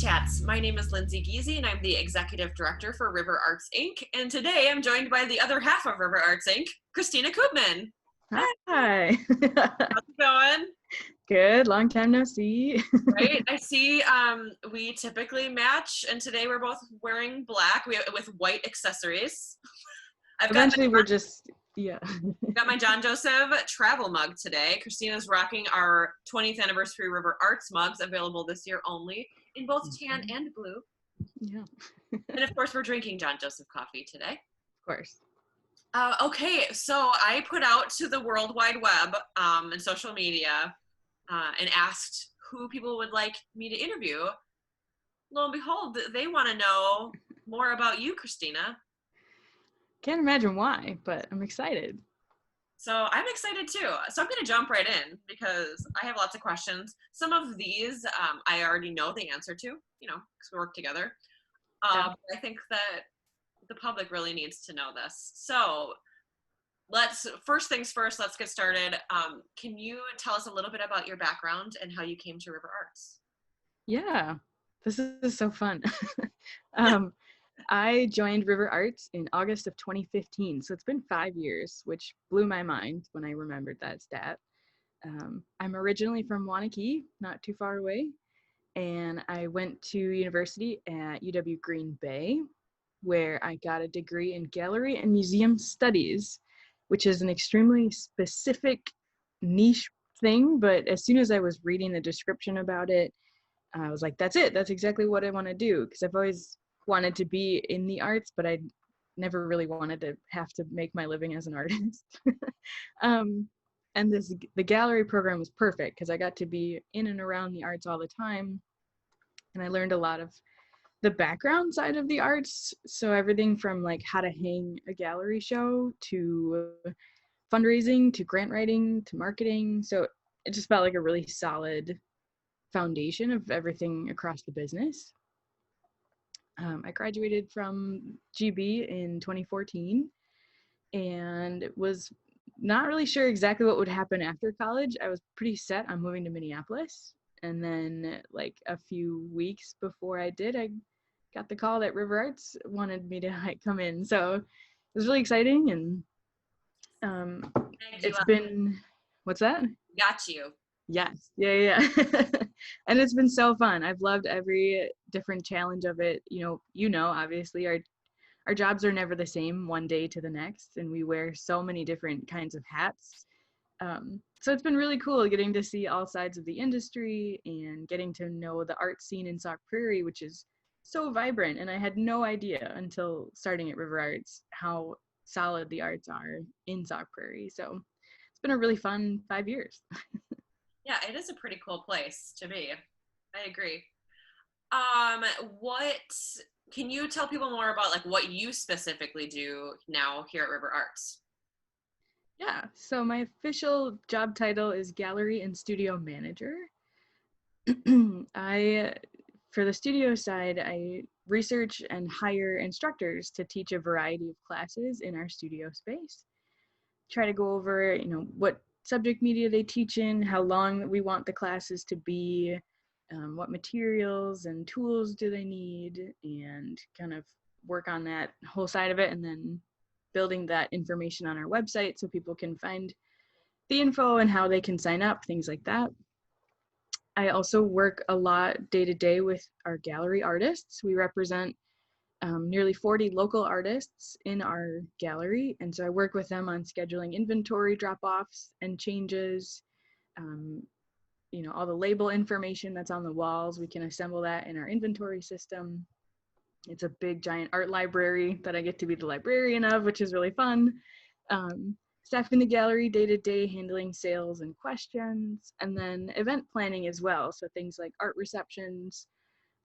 Chats. My name is Lindsay Giese, and I'm the Executive Director for River Arts, Inc. And today I'm joined by the other half of River Arts, Inc., Kristina Coopman. Hi. How's it going? Good. Long time no see. Right? I see we typically match, and today we're both wearing black with white accessories. Eventually we're just, yeah. Got my John Joseph travel mug today. Kristina's rocking our 20th anniversary River Arts mugs, available this year only in both tan and blue. Yeah. And of course, we're drinking John Joseph coffee today. Of course. Okay, so I put out to the World Wide Web and social media and asked who people would like me to interview. Lo and behold, they want to know more about you, Kristina. Can't imagine why, but I'm excited. So I'm excited too. So I'm going to jump right in because I have lots of questions. Some of these I already know the answer to, because we work together. Yeah. I think that the public really needs to know this. So first things first, let's get started. Can you tell us a little bit about your background and how you came to River Arts? Yeah, this is so fun. I joined River Arts in August of 2015, so it's been 5 years, which blew my mind when I remembered that stat. I'm originally from Wanakee, not too far away, and I went to university at UW Green Bay, where I got a degree in gallery and museum studies, which is an extremely specific niche thing, but as soon as I was reading the description about it, I was like, that's it. That's exactly what I want to do, because I've always wanted to be in the arts, but I never really wanted to have to make my living as an artist. And the gallery program was perfect because I got to be in and around the arts all the time, and I learned a lot of the background side of the arts. So everything from like how to hang a gallery show to fundraising to grant writing to marketing. So it just felt like a really solid foundation of everything across the business. I graduated from GB in 2014 and was not really sure exactly what would happen after college. I was pretty set on moving to Minneapolis. And then like a few weeks before I did, I got the call that River Arts wanted me to come in. So it was really exciting. And it's been, what's that? Got you. Yes. Yeah. And it's been so fun. I've loved every different challenge of it. Obviously our jobs are never the same one day to the next, and we wear so many different kinds of hats. So it's been really cool getting to see all sides of the industry and getting to know the art scene in Sauk Prairie, which is so vibrant. And I had no idea until starting at River Arts how solid the arts are in Sauk Prairie. So it's been a really fun 5 years. Yeah, it is a pretty cool place to be. I agree. Can you tell people more about like what you specifically do now here at River Arts? Yeah, so my official job title is Gallery and Studio Manager. For the studio side, I research and hire instructors to teach a variety of classes in our studio space. Try to go over, what subject media they teach in, how long we want the classes to be, what materials and tools do they need, and kind of work on that whole side of it, and then building that information on our website so people can find the info and how they can sign up, things like that. I also work a lot day to day with our gallery artists. We represent nearly 40 local artists in our gallery, and so I work with them on scheduling inventory drop-offs and changes. All the label information that's on the walls, we can assemble that in our inventory system. It's a big giant art library that I get to be the librarian of, which is really fun. Staffing the gallery day to day, handling sales and questions, and then event planning as well. So things like art receptions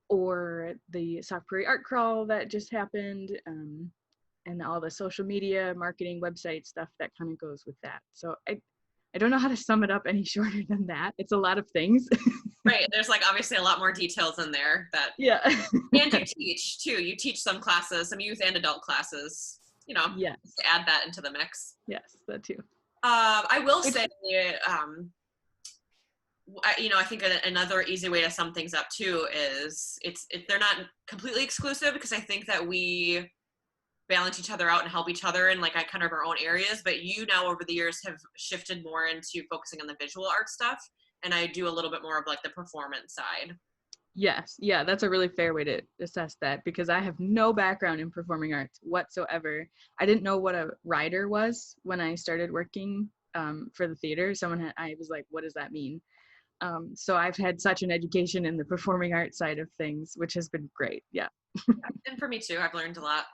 or the Sauk Prairie Art Crawl that just happened, and all the social media, marketing, website stuff that kind of goes with that. So I don't know how to sum it up any shorter than that. It's a lot of things. Right. There's like obviously a lot more details in there that. Yeah. And you teach too. You teach some classes, some youth and adult classes, Yes. to add that into the mix. Yes, that too. I will say, I think another easy way to sum things up too is they're not completely exclusive, because I think that we balance each other out and help each other in like kind of our own areas. But you now over the years have shifted more into focusing on the visual art stuff, and I do a little bit more of like the performance side. Yes, yeah, that's a really fair way to assess that, because I have no background in performing arts whatsoever. I didn't know what a writer was when I started working for the theater. I was like, what does that mean? So I've had such an education in the performing arts side of things, which has been great. Yeah. And for me too, I've learned a lot.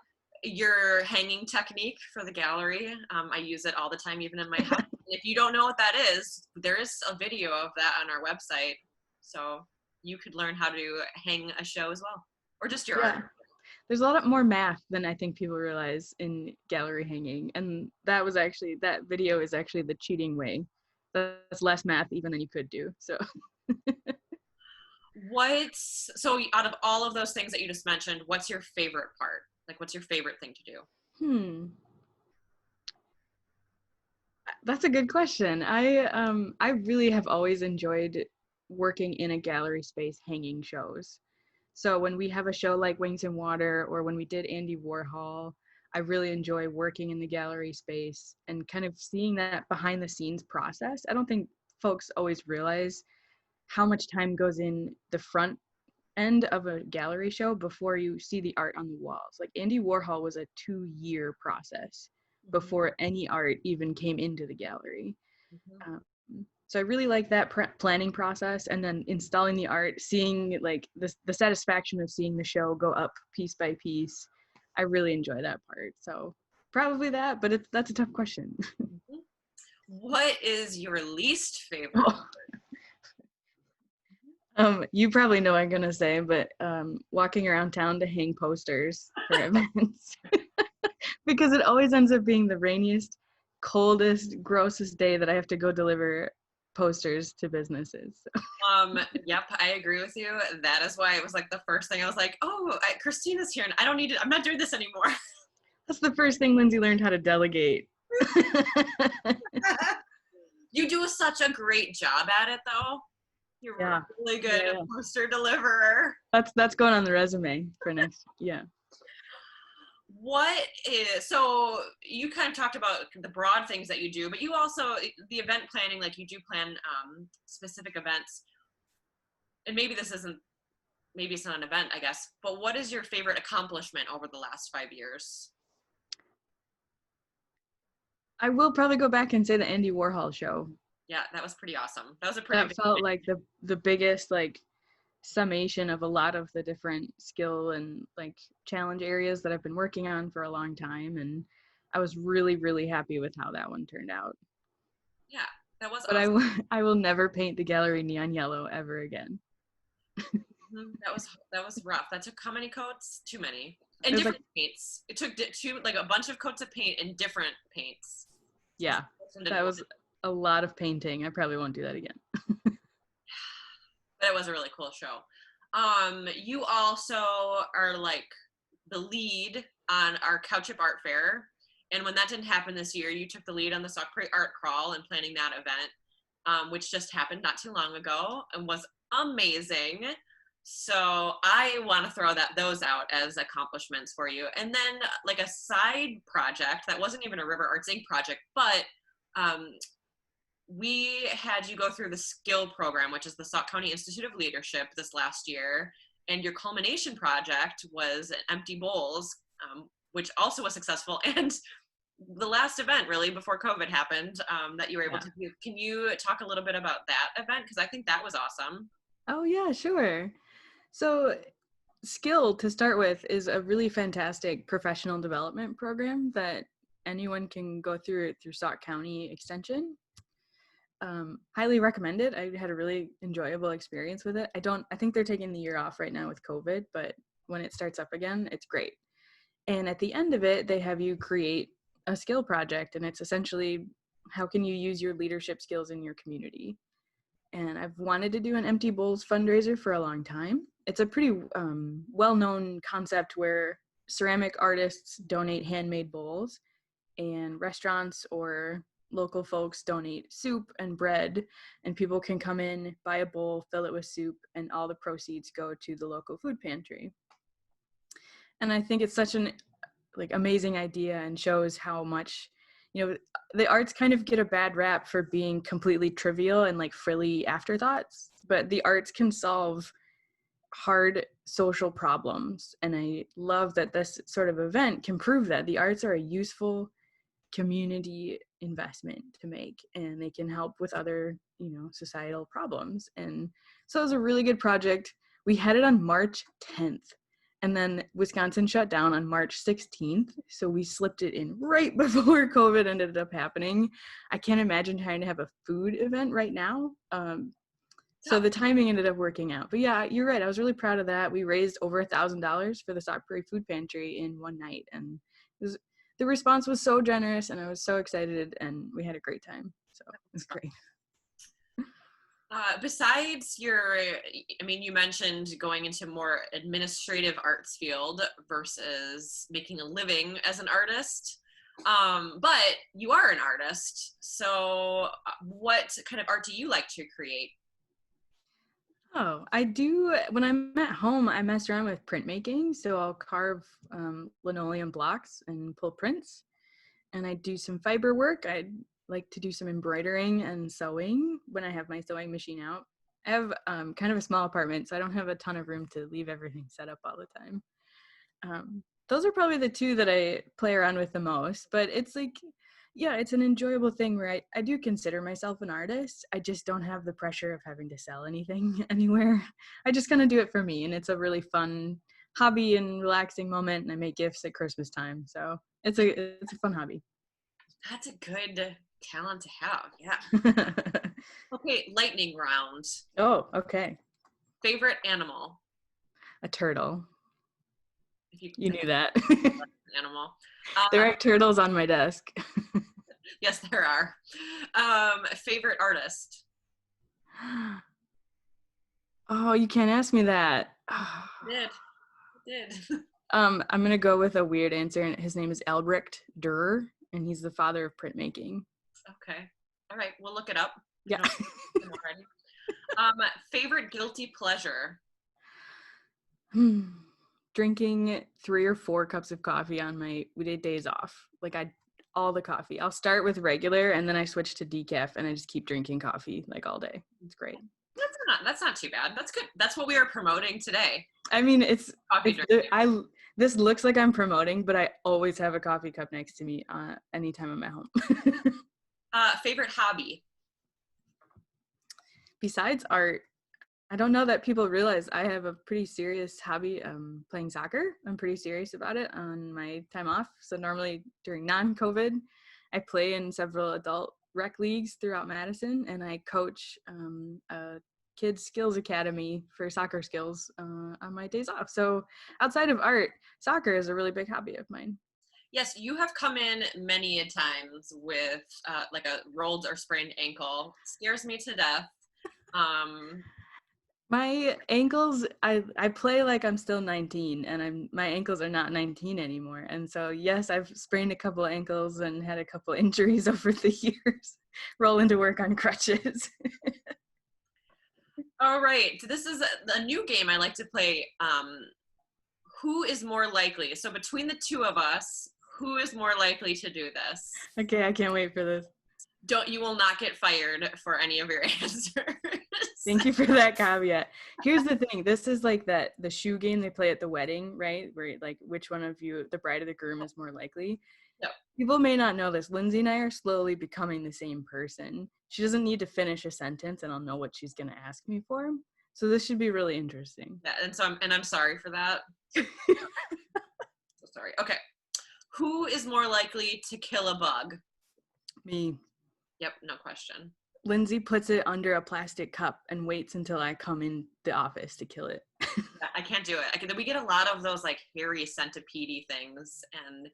Your hanging technique for the gallery, I use it all the time, even in my house. If you don't know what that is, there is a video of that on our website, so you could learn how to hang a show as well, or just your art. Yeah. There's a lot more math than I think people realize in gallery hanging. And that video is actually the cheating way. That's less math even than you could do. So So out of all of those things that you just mentioned, what's your favorite part? Like, what's your favorite thing to do? That's a good question. I really have always enjoyed working in a gallery space hanging shows. So when we have a show like Wings and Water, or when we did Andy Warhol, I really enjoy working in the gallery space and kind of seeing that behind the scenes process. I don't think folks always realize how much time goes in the front end of a gallery show before you see the art on the walls. Like Andy Warhol was a 2-year process before any art even came into the gallery. Mm-hmm. So I really like that planning process, and then installing the art, seeing like the satisfaction of seeing the show go up piece by piece. I really enjoy that part. So probably that, but that's a tough question. Mm-hmm. What is your least favorite? You probably know what I'm gonna say, but walking around town to hang posters for events. Because it always ends up being the rainiest, coldest, grossest day that I have to go deliver posters to businesses. Yep, I agree with you. That is why it was like the first thing I was like, oh, Kristina's here, and I don't need it. I'm not doing this anymore. That's the first thing Lindsay learned how to delegate. You do such a great job at it, though. You're really good poster deliverer. That's going on the resume for next. Yeah. So you kind of talked about the broad things that you do, but you also, the event planning, like you do plan specific events. And maybe it's not an event, I guess, but what is your favorite accomplishment over the last 5 years? I will probably go back and say the Andy Warhol show. Yeah, that was pretty awesome. That was a pretty That felt like the biggest like summation of a lot of the different skill and like challenge areas that I've been working on for a long time, and I was really, really happy with how that one turned out. Yeah, that was but awesome. I will never paint the gallery neon yellow ever again. That was rough. That took how many coats? Too many. And different paints. It took a bunch of coats of paint and different paints. Yeah, that was a lot of painting. I probably won't do that again. But it was a really cool show. You also are like the lead on our Cowchip Art Fair. And when that didn't happen this year, you took the lead on the Sauk Prairie Art Crawl and planning that event, which just happened not too long ago and was amazing. So I want to throw those out as accomplishments for you. And then like a side project that wasn't even a River Arts Inc. project, but we had you go through the skill program, which is the Sauk County Institute of Leadership this last year. And your culmination project was Empty Bowls, which also was successful. And the last event really before COVID happened that you were able to do. Can you talk a little bit about that event? Because I think that was awesome. Oh yeah, sure. So Skill, to start with, is a really fantastic professional development program that anyone can go through Sauk County Extension. Highly recommend it. I had a really enjoyable experience with it. I think they're taking the year off right now with COVID, but when it starts up again, it's great. And at the end of it, they have you create a skill project, and it's essentially how can you use your leadership skills in your community. And I've wanted to do an Empty Bowls fundraiser for a long time. It's a pretty well-known concept where ceramic artists donate handmade bowls, and restaurants or local folks donate soup and bread, and people can come in, buy a bowl, fill it with soup, and all the proceeds go to the local food pantry. And I think it's such an amazing idea, and shows how much, the arts kind of get a bad rap for being completely trivial and like frilly afterthoughts, but the arts can solve hard social problems. And I love that this sort of event can prove that the arts are a useful community investment to make, and they can help with other, societal problems. And so it was a really good project. We had it on March 10th, and then Wisconsin shut down on March 16th. So we slipped it in right before COVID ended up happening. I can't imagine trying to have a food event right now. So the timing ended up working out. But yeah, you're right. I was really proud of that. We raised over $1,000 for the Stock Prairie Food Pantry in one night. And the response was so generous, and I was so excited, and we had a great time. So it was great. Besides you mentioned going into more administrative arts field versus making a living as an artist. But you are an artist. So what kind of art do you like to create? Oh, I do. When I'm at home, I mess around with printmaking. So I'll carve linoleum blocks and pull prints. And I do some fiber work. I like to do some embroidering and sewing when I have my sewing machine out. I have kind of a small apartment, so I don't have a ton of room to leave everything set up all the time. Those are probably the two that I play around with the most. But it's it's an enjoyable thing where I do consider myself an artist. I just don't have the pressure of having to sell anything anywhere. I just kind of do it for me, and it's a really fun hobby and relaxing moment, and I make gifts at Christmas time. So it's a fun hobby. That's a good talent to have. Yeah. Okay, lightning round. Oh, okay. Favorite animal? A turtle. If you knew that. Animal. There are turtles on my desk. Yes, there are. Favorite artist? Oh, you can't ask me that. I did. I'm gonna go with a weird answer, and his name is Albrecht Dürer, and he's the father of printmaking. Okay. All right, we'll look it up. Yeah. Favorite guilty pleasure? Drinking 3 or 4 cups of coffee on my days off. All the coffee. I'll start with regular, and then I switch to decaf, and I just keep drinking coffee all day. It's great. That's not too bad. That's good. That's what we are promoting today. I mean, this looks like I'm promoting, but I always have a coffee cup next to me anytime I'm at home. Favorite hobby? Besides art, I don't know that people realize I have a pretty serious hobby, playing soccer. I'm pretty serious about it on my time off. So normally during non-COVID, I play in several adult rec leagues throughout Madison, and I coach a kids skills academy for soccer skills on my days off. So outside of art, soccer is a really big hobby of mine. Yes, you have come in many a times with like a rolled or sprained ankle. Scares me to death. My ankles, I play like I'm still 19, and my ankles are not 19 anymore. And so, yes, I've sprained a couple of ankles and had a couple of injuries over the years, rolling to work on crutches. All right, this is a new game I like to play. Who is more likely? So between the two of us, who is more likely to do this? Okay, I can't wait for this. You will not get fired for any of your answers. Thank you for that caveat. Here's the thing. This is like the shoe game they play at the wedding, right? Where which one of you, the bride or the groom, is more likely. Yep. People may not know this. Lindsay and I are slowly becoming the same person. She doesn't need to finish a sentence, and I'll know what she's going to ask me for. So this should be really interesting. Yeah, and I'm sorry for that. So sorry. Okay. Who is more likely to kill a bug? Me. Yep, no question. Lindsay puts it under a plastic cup and waits until I come in the office to kill it. I can't do it. We get a lot of those hairy centipede things, and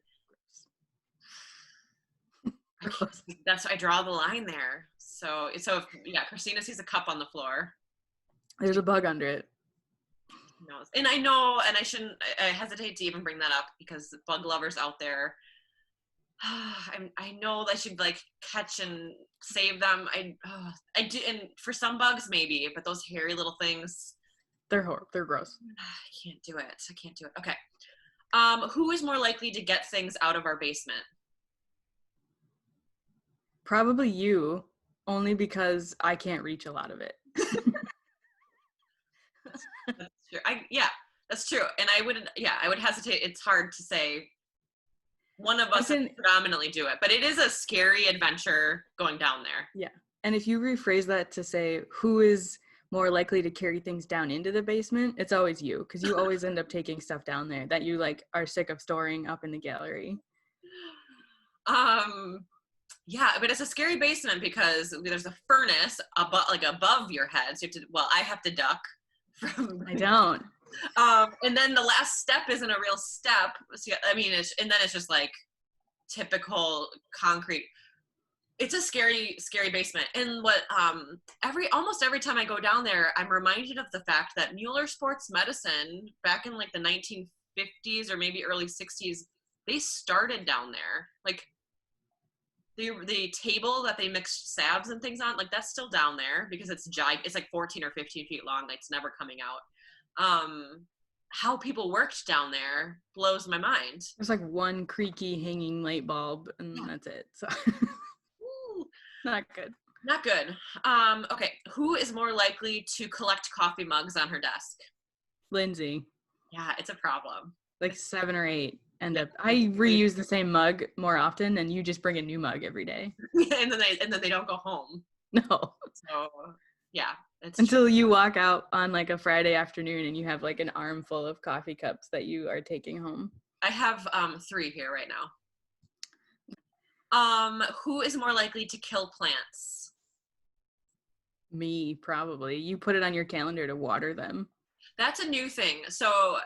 I draw the line there. So if Kristina sees a cup on the floor, there's a bug under it. Knows. And I know, and I hesitate to even bring that up because bug lovers out there, I know I should like catch and save them. I do, and for some bugs maybe, but those hairy little things, They're horrible. They're gross. I can't do it. I can't do it. Okay. Who is more likely to get things out of our basement? Probably you, only because I can't reach a lot of it. That's true. Yeah, that's true. And I would hesitate. It's hard to say one of I us can, predominantly do it, but it is a scary adventure going down there. yeah. And if you rephrase that to say who is more likely to carry things down into the basement, it's always you, because you always end up taking stuff down there that you like are sick of storing up in the gallery. Um, yeah, but it's a scary basement because there's a furnace above your head. So you have to, well, I have to duck from. I don't. And then the last step isn't a real step. So, I mean, and then it's just like typical concrete. It's a scary, scary basement. And almost every time I go down there, I'm reminded of the fact that Mueller Sports Medicine back in like the 1950s or maybe early 60s, they started down there. Like the table that they mixed salves and things on, like that's still down there because it's it's like 14 or 15 feet long. Like it's never coming out. How people worked down there blows my mind. There's like one creaky hanging light bulb and that's it. So not good. Not good. Okay. Who is more likely to collect coffee mugs on her desk? Lindsay. Yeah, it's a problem. Like 7 or 8 end up. I reuse the same mug more often, and you just bring a new mug every day. and then they don't go home. No. So yeah. Until you walk out on like a Friday afternoon and you have like an armful of coffee cups that you are taking home. I have 3 here right now. Who is more likely to kill plants? Me, probably. You put it on your calendar to water them. That's a new thing. So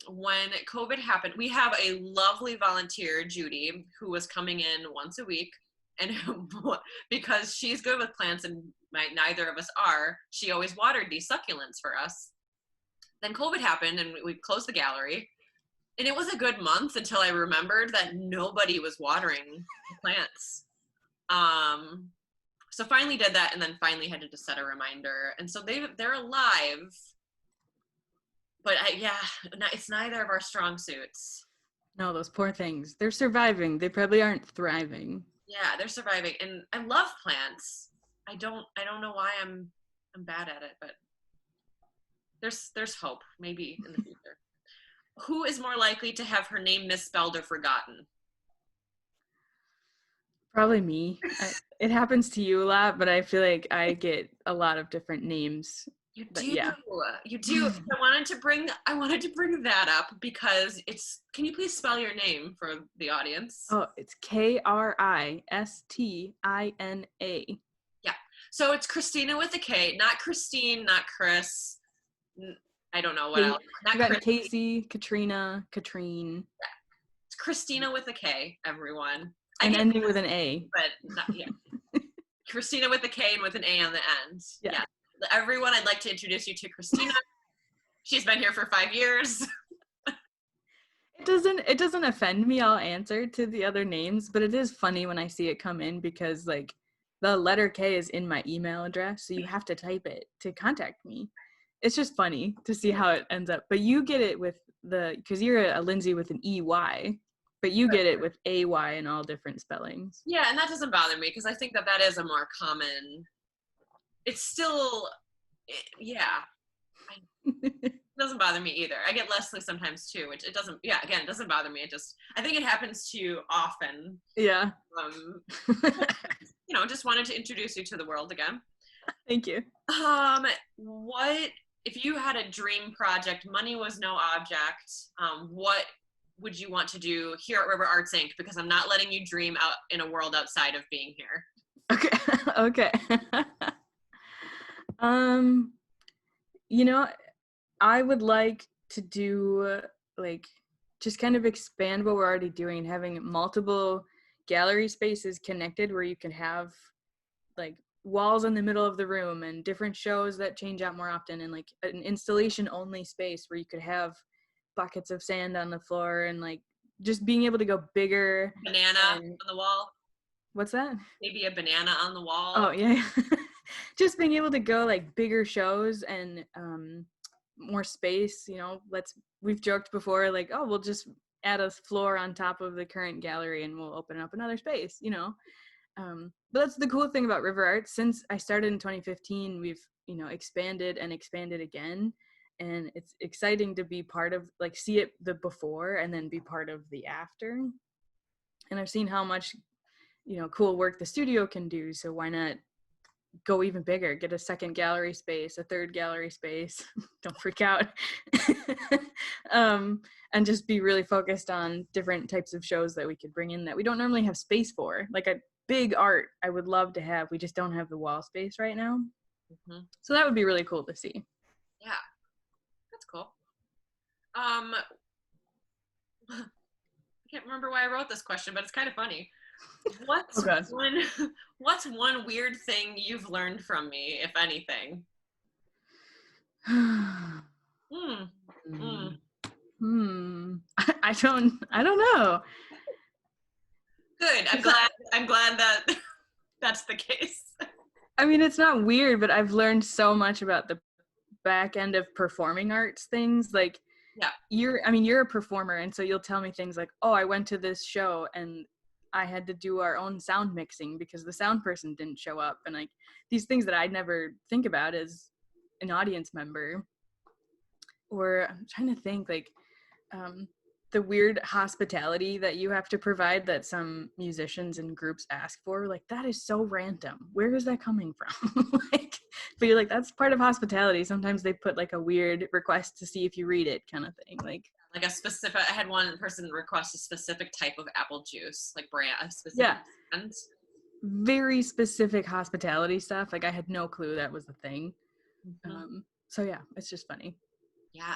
when COVID happened, we have a lovely volunteer, Judy, who was coming in once a week. And because she's good with plants and neither of us are, she always watered these succulents for us. Then COVID happened and we closed the gallery. And it was a good month until I remembered that nobody was watering the plants. So finally did that and then finally had to just set a reminder. And so they're alive. But it's neither of our strong suits. No, those poor things. They're surviving. They probably aren't thriving. Yeah, they're surviving. And I love plants. I don't know why I'm bad at it, but there's hope maybe in the future. Who is more likely to have her name misspelled or forgotten? Probably me. It happens to you a lot, but I feel like I get a lot of different names. You do. Yeah. You do. I wanted to bring that up because can you please spell your name for the audience? Oh, it's Kristina. Yeah. So it's Kristina with a K, not Christine, not Chris. I don't know what else. Not you got Casey, Katrina, Katrine. Yeah. It's Kristina with a K, everyone. And ending with an A. But not, yeah. Kristina with a K and with an A on the end. Yeah. Everyone, I'd like to introduce you to Kristina. She's been here for 5 years. It doesn't offend me. I'll answer to the other names, but it is funny when I see it come in because like the letter K is in my email address, so you have to type it to contact me. It's just funny to see how it ends up. But you get it with because you're a Lindsay with an EY, but you get it with AY in all different spellings. Yeah, and that doesn't bother me because I think that is a more common. It's still, yeah. It doesn't bother me either. I get Leslie sometimes too, which it doesn't bother me. I think it happens too often. Yeah. Just wanted to introduce you to the world again. Thank you. What, if you had a dream project, money was no object, what would you want to do here at River Arts Inc.? Because I'm not letting you dream out in a world outside of being here. Okay. I would like to do like just kind of expand what we're already doing, having multiple gallery spaces connected where you can have like walls in the middle of the room and different shows that change out more often, and like an installation only space where you could have buckets of sand on the floor and like just being able to go bigger. Banana And on the wall. what's that? Maybe a banana on the Oh wall. yeah. Just being able to go like bigger shows and more space, we've joked before, like, oh, we'll just add a floor on top of the current gallery and we'll open up another space. But that's the cool thing about River Arts. Since I started in 2015, we've expanded and expanded again, and it's exciting to be part of, like, see it the before and then be part of the after. And I've seen how much cool work the studio can do, so why not go even bigger, get a second gallery space, a third gallery space. Don't freak out. And just be really focused on different types of shows that we could bring in that we don't normally have space for. Like a big art I would love to have, we just don't have the wall space right now. Mm-hmm. So that would be really cool to see. Yeah, that's cool. I can't remember why I wrote this question, but it's kind of funny. What's Okay. what's one weird thing you've learned from me, if anything? Hmm. I don't know. Good. I'm glad that that's the case. I mean, it's not weird, but I've learned so much about the back end of performing arts things. Like, Yeah. you're a performer, and so you'll tell me things like, oh, I went to this show and I had to do our own sound mixing because the sound person didn't show up, and like these things that I'd never think about as an audience member. Or I'm trying to think, like, the weird hospitality that you have to provide that some musicians and groups ask for, like, that is so random. Where is that coming from? Like, but you're like, that's part of hospitality. Sometimes they put like a weird request to see if you read it kind of thing. Like a specific, I had one person request a specific type of apple juice, like brand, a specific brand. Very specific hospitality stuff. Like, I had no clue that was a thing. Mm-hmm. So yeah, it's just funny. Yeah.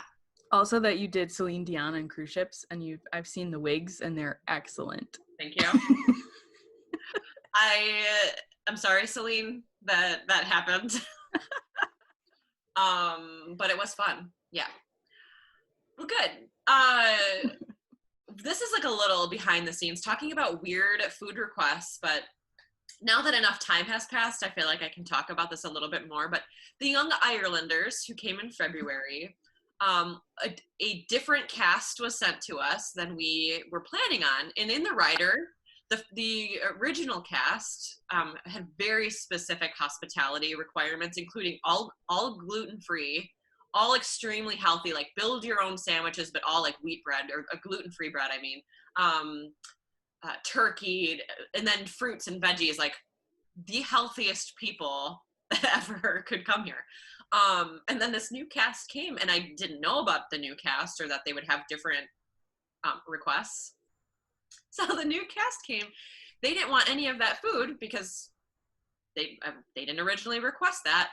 Also, that you did Celine Dion on cruise ships, and I've seen the wigs, and they're excellent. Thank you. I'm sorry, Celine, that happened. But it was fun. Yeah. Well, good. This is like a little behind the scenes talking about weird food requests, but now that enough time has passed, I feel like I can talk about this a little bit more. But the Young Irelanders, who came in February, a different cast was sent to us than we were planning on. And in the rider, the original cast had very specific hospitality requirements, including all gluten-free, all extremely healthy, like build your own sandwiches, but all like wheat bread, or a gluten-free bread, I mean. Turkey, and then fruits and veggies, like the healthiest people that ever could come here. And then this new cast came, and I didn't know about the new cast or that they would have different requests. So the new cast came. They didn't want any of that food because they didn't originally request that.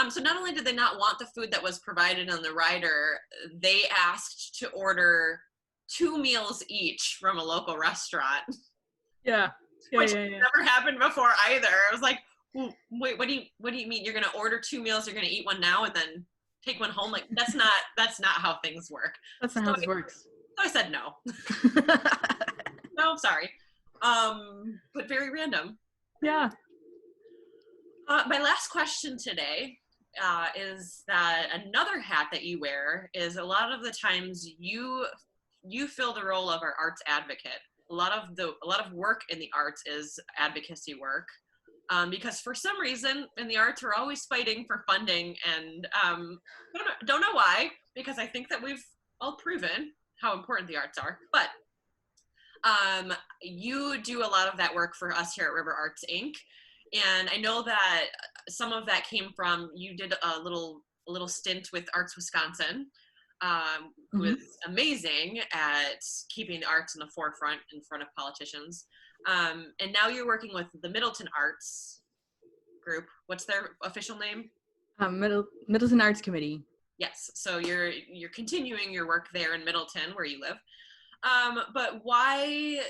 So not only did they not want the food that was provided on the rider, they asked to order 2 meals each from a local restaurant. Yeah. Which never happened before either. I was like, well, wait, what do you mean you're gonna order 2 meals, you're gonna eat one now and then take one home? Like, that's not how things work. That's not how this works. So I said no. No, sorry. But very random. Yeah. My last question today is that another hat that you wear is, a lot of the times you fill the role of our arts advocate. A lot of work in the arts is advocacy work, because for some reason in the arts we're always fighting for funding, and don't know why, because I think that we've all proven how important the arts are. But you do a lot of that work for us here at River Arts Inc. And I know that some of that came from, you did a little stint with Arts Wisconsin, who is amazing at keeping the arts in the forefront in front of politicians. And now you're working with the Middleton Arts Group. What's their official name? Middleton Arts Committee. Yes. So you're continuing your work there in Middleton, where you live. But why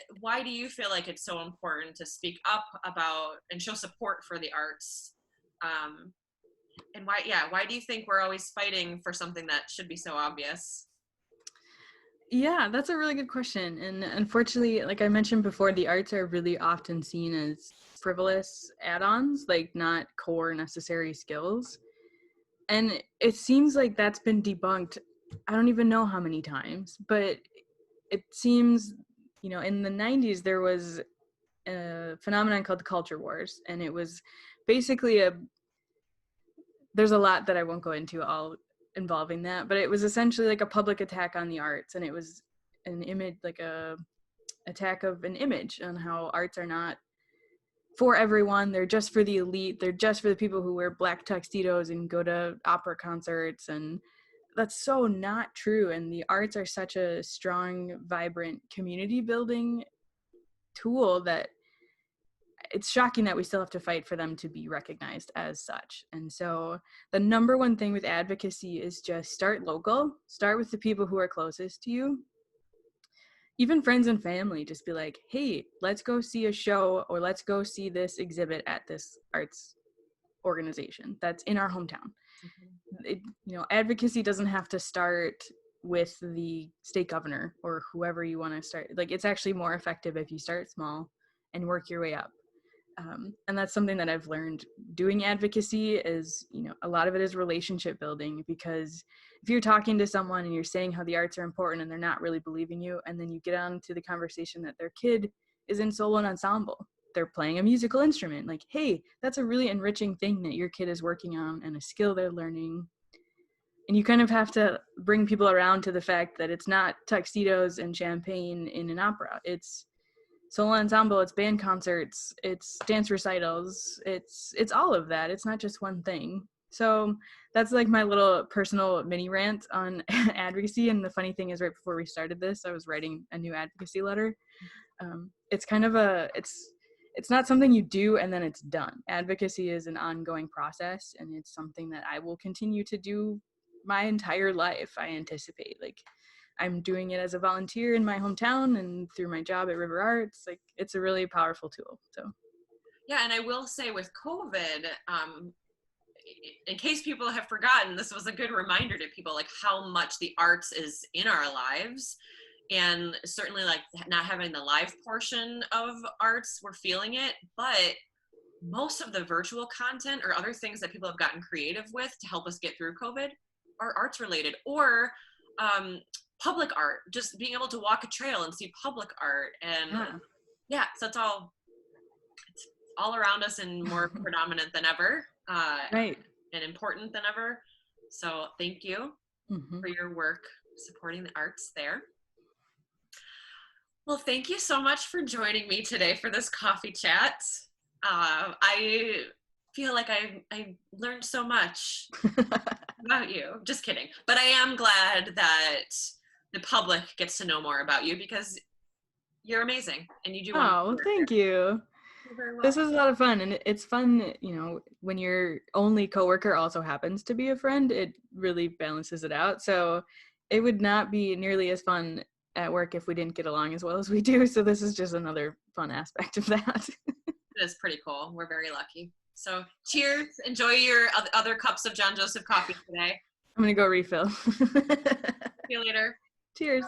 do you feel like it's so important to speak up about and show support for the arts? And why do you think we're always fighting for something that should be so obvious? Yeah, that's a really good question. And unfortunately, like I mentioned before, the arts are really often seen as frivolous add-ons, like not core necessary skills. And it seems like that's been debunked. I don't even know how many times, but it seems, in the 90s, there was a phenomenon called the culture wars. And it was basically there's a lot that I won't go into all involving that, but it was essentially like a public attack on the arts. And it was an image, like a attack of an image on how arts are not for everyone. They're just for the elite. They're just for the people who wear black tuxedos and go to opera concerts. And that's so not true. And the arts are such a strong, vibrant community building tool that it's shocking that we still have to fight for them to be recognized as such. And so the number one thing with advocacy is just start local, start with the people who are closest to you. Even friends and family, just be like, hey, let's go see a show, or let's go see this exhibit at this arts organization that's in our hometown. Advocacy doesn't have to start with the state governor or whoever you want to start. Like, it's actually more effective if you start small and work your way up. And that's something that I've learned doing advocacy is, a lot of it is relationship building, because if you're talking to someone and you're saying how the arts are important and they're not really believing you, and then you get on to the conversation that their kid is in solo and ensemble, they're playing a musical instrument, like, hey, that's a really enriching thing that your kid is working on and a skill they're learning. And you kind of have to bring people around to the fact that it's not tuxedos and champagne in an opera. It's solo ensemble, it's band concerts, it's dance recitals, it's all of that. It's not just one thing. So that's like my little personal mini rant on advocacy. And the funny thing is, right before we started this, I was writing a new advocacy letter. It's kind of it's not something you do and then it's done. Advocacy is an ongoing process, and it's something that I will continue to do my entire life, I anticipate. Like, I'm doing it as a volunteer in my hometown and through my job at River Arts. Like, it's a really powerful tool. So Yeah, and I will say with COVID, in case people have forgotten, this was a good reminder to people, like how much the arts is in our lives. And certainly, like, not having the live portion of arts, we're feeling it, but most of the virtual content or other things that people have gotten creative with to help us get through COVID are arts related, or public art, just being able to walk a trail and see public art. And so it's all around us and more predominant than ever, right. and important than ever. So thank you for your work supporting the arts there. Well, thank you so much for joining me today for this coffee chat. I feel like I learned so much about you. Just kidding. But I am glad that the public gets to know more about you, because you're amazing and you do wonderful work. Thank you. You're very welcome. This was a lot of fun, and it's fun, when your only coworker also happens to be a friend, it really balances it out. So it would not be nearly as fun at work if we didn't get along as well as we do. So this is just another fun aspect of that. It is pretty cool. We're very lucky. So cheers. Enjoy your other cups of John Joseph coffee today. I'm going to go refill. See you later. Cheers.